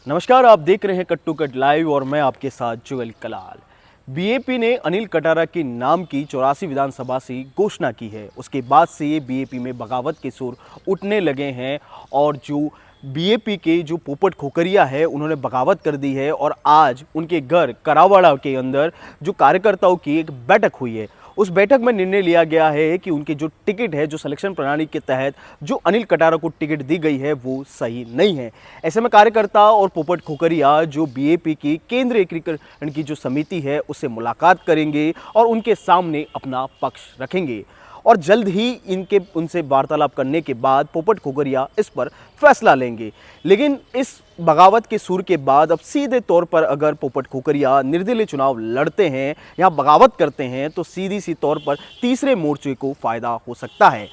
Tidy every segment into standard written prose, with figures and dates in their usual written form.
नमस्कार, आप देख रहे हैं कट टू कट लाइव और मैं आपके साथ जुगल कलाल। बीएपी ने अनिल कटारा के नाम की 84 विधानसभा से घोषणा की है। उसके बाद से ये बीएपी में बगावत के सुर उठने लगे हैं और जो बीएपी के जो पोपट खोकरिया है उन्होंने बगावत कर दी है और आज उनके घर करावाड़ा के अंदर जो कार्यकर्ताओं की एक बैठक हुई है। उस बैठक में निर्णय लिया गया है कि उनकी जो टिकट है, जो सिलेक्शन प्रणाली के तहत जो अनिल कटारा को टिकट दी गई है वो सही नहीं है। ऐसे में कार्यकर्ता और पोपट खोकरिया जो बीएपी की केंद्रीय एकीकरण की जो समिति है उससे मुलाकात करेंगे और उनके सामने अपना पक्ष रखेंगे और जल्द ही उनसे वार्तालाप करने के बाद पोपट खोकरिया इस पर फैसला लेंगे। लेकिन इस बगावत के सुर के बाद अब सीधे तौर पर अगर पोपट खोकरिया निर्दलीय चुनाव लड़ते हैं या बगावत करते हैं तो सीधी सी तौर पर तीसरे मोर्चे को फायदा हो सकता है।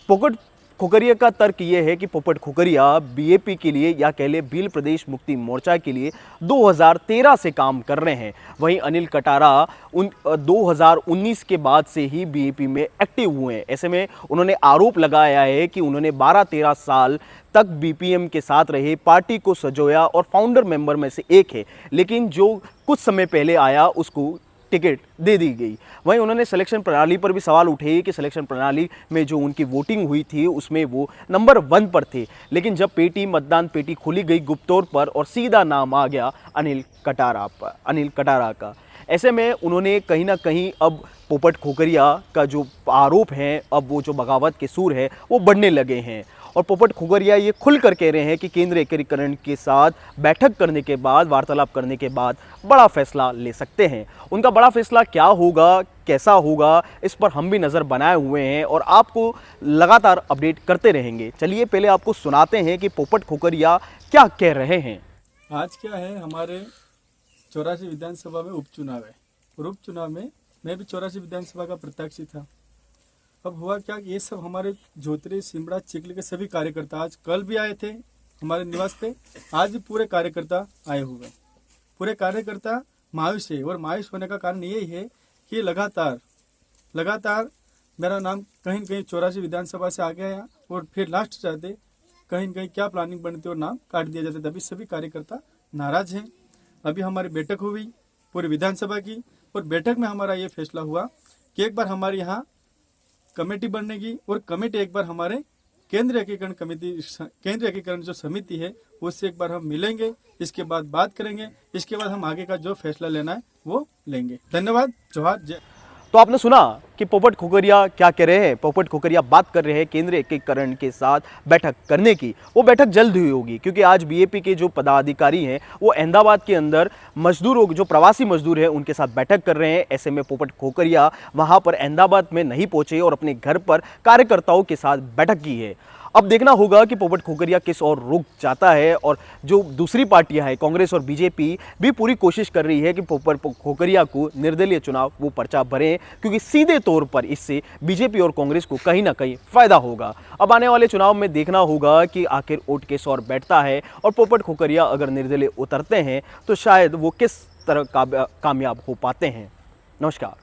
पोपट खोकरिया का तर्क ये है कि पोपट खोकरिया बीएपी के लिए या कह ले भील प्रदेश मुक्ति मोर्चा के लिए 2013 से काम कर रहे हैं। वहीं अनिल कटारा 2019 के बाद से ही बीएपी में एक्टिव हुए हैं। ऐसे में उन्होंने आरोप लगाया है कि उन्होंने 12-13 साल तक बीपीएम के साथ रहे, पार्टी को सजोया और फाउंडर मेंबर में से एक है, लेकिन जो कुछ समय पहले आया उसको टिकट दे दी गई। वहीं उन्होंने सिलेक्शन प्रणाली पर भी सवाल उठाए कि सिलेक्शन प्रणाली में जो उनकी वोटिंग हुई थी उसमें वो नंबर 1 पर थे, लेकिन जब मतदान पेटी खोली गई गुप्त तौर पर और सीधा नाम आ गया अनिल कटारा का। ऐसे में उन्होंने कहीं ना कहीं अब पोपट खोकरिया का जो आरोप है, अब वो जो बगावत के सुर है वो बढ़ने लगे हैं और पोपट खोकरिया ये खुलकर कह रहे हैं कि केंद्रीय एकीकरण के साथ बैठक करने के बाद, वार्तालाप करने के बाद बड़ा फैसला ले सकते हैं। उनका बड़ा फैसला क्या होगा, कैसा होगा, इस पर हम भी नज़र बनाए हुए हैं और आपको लगातार अपडेट करते रहेंगे। चलिए पहले आपको सुनाते हैं कि पोपट खोकरिया क्या कह रहे हैं। आज क्या है, हमारे 84 विधानसभा में उपचुनाव है और उपचुनाव में मैं भी 84 विधानसभा का प्रत्याशी था। अब हुआ क्या, ये सब हमारे जोतरी, सिमड़ा, चिखली के सभी कार्यकर्ता आज कल भी आए थे हमारे निवास पे, आज भी पूरे कार्यकर्ता आए हुए। पूरे कार्यकर्ता मायूस है और मायूस होने का कारण यही है कि लगातार मेरा नाम कहीं न कहीं 84 विधानसभा से आ गया और फिर लास्ट जाते कहीं न कहीं क्या प्लानिंग बनती और नाम काट दिया जाता, तभी सभी कार्यकर्ता नाराज हैं। अभी हमारी बैठक हुई पूरी विधानसभा की और बैठक में हमारा ये फैसला हुआ कि एक बार हमारे यहाँ कमेटी बननेगी और कमेटी एक बार हमारे केंद्रीय एकीकरण जो समिति है उससे एक बार हम मिलेंगे, इसके बाद बात करेंगे, इसके बाद हम आगे का जो फैसला लेना है वो लेंगे। धन्यवाद, जोहार, जय। तो आपने सुना कि पोपट खोकरिया क्या कह रहे हैं। पोपट खोकरिया बात कर रहे हैं केंद्रीय एकीकरण के साथ बैठक करने की। वो बैठक जल्द हुई होगी क्योंकि आज बीएपी के जो पदाधिकारी हैं वो अहमदाबाद के अंदर मजदूरों, जो प्रवासी मजदूर हैं, उनके साथ बैठक कर रहे हैं। ऐसे में पोपट खोकरिया वहां पर अहमदाबाद में नहीं पहुंचे और अपने घर पर कार्यकर्ताओं के साथ बैठक की है। अब देखना होगा कि पोपट खोकरिया किस और रुक जाता है और जो दूसरी पार्टियां हैं, कांग्रेस और बीजेपी भी पूरी कोशिश कर रही है कि पोपट खोकरिया को निर्दलीय चुनाव वो पर्चा भरें, क्योंकि सीधे तौर पर इससे बीजेपी और कांग्रेस को कहीं ना कहीं फायदा होगा। अब आने वाले चुनाव में देखना होगा कि आखिर वोट किस और बैठता है और पोपट खोकरिया अगर निर्दलीय उतरते हैं तो शायद वो किस तरह कामयाब हो पाते हैं। नमस्कार।